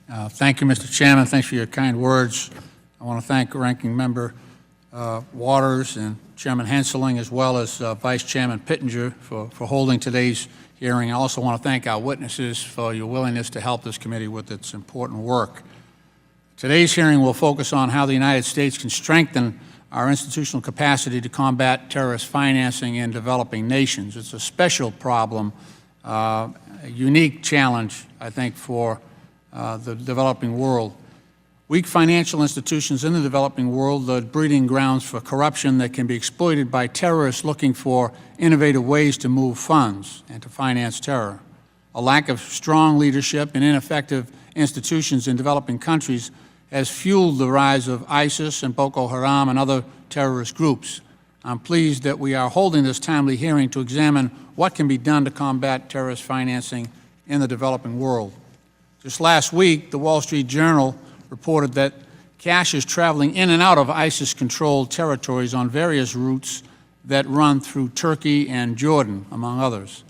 Thank you, Mr. Chairman. Thanks for your kind words. I want to thank Ranking Member Waters and Chairman Henseling, as well as Vice Chairman Pittenger for holding today's hearing. I also want to thank our witnesses for your willingness to help this committee with its important work. Today's hearing will focus on how the United States can strengthen our institutional capacity to combat terrorist financing in developing nations. It's a special problem, a unique challenge, I think, for the developing world. Weak financial institutions in the developing world are breeding grounds for corruption that can be exploited by terrorists looking for innovative ways to move funds and to finance terror. A lack of strong leadership and ineffective institutions in developing countries has fueled the rise of ISIS and Boko Haram and other terrorist groups. I'm pleased that we are holding this timely hearing to examine what can be done to combat terrorist financing in the developing world. Just last week, the Wall Street Journal reported that cash is traveling in and out of ISIS-controlled territories on various routes that run through Turkey and Jordan, among others.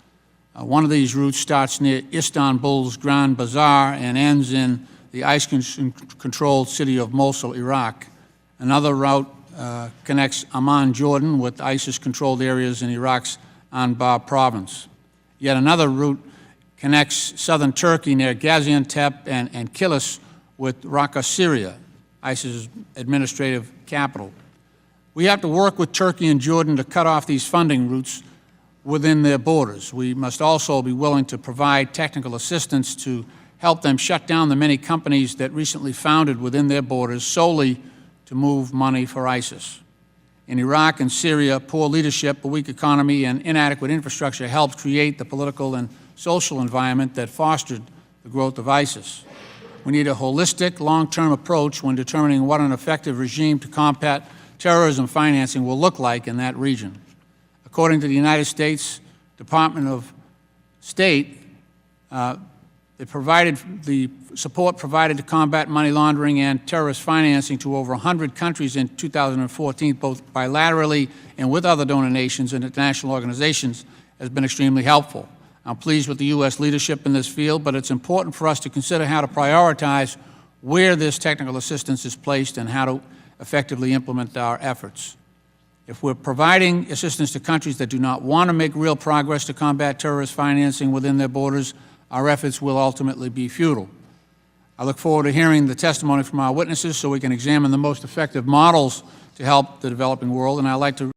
One of these routes starts near Istanbul's Grand Bazaar and ends in the ISIS-controlled city of Mosul, Iraq. Another route connects Amman, Jordan, with ISIS-controlled areas in Iraq's Anbar province. Yet another route connects southern Turkey near Gaziantep and Kilis with Raqqa, Syria, ISIS's administrative capital. We have to work with Turkey and Jordan to cut off these funding routes within their borders. We must also be willing to provide technical assistance to help them shut down the many companies that recently founded within their borders solely to move money for ISIS. In Iraq and Syria, poor leadership, a weak economy, and inadequate infrastructure helped create the political and social environment that fostered the growth of ISIS. We need a holistic, long-term approach when determining what an effective regime to combat terrorism financing will look like in that region. According to the United States Department of State, the support provided to combat money laundering and terrorist financing to over 100 countries in 2014, both bilaterally and with other donor nations and international organizations, has been extremely helpful. I'm pleased with the U.S. leadership in this field, but it's important for us to consider how to prioritize where this technical assistance is placed and how to effectively implement our efforts. If we're providing assistance to countries that do not want to make real progress to combat terrorist financing within their borders, our efforts will ultimately be futile. I look forward to hearing the testimony from our witnesses so we can examine the most effective models to help the developing world, and I'd like to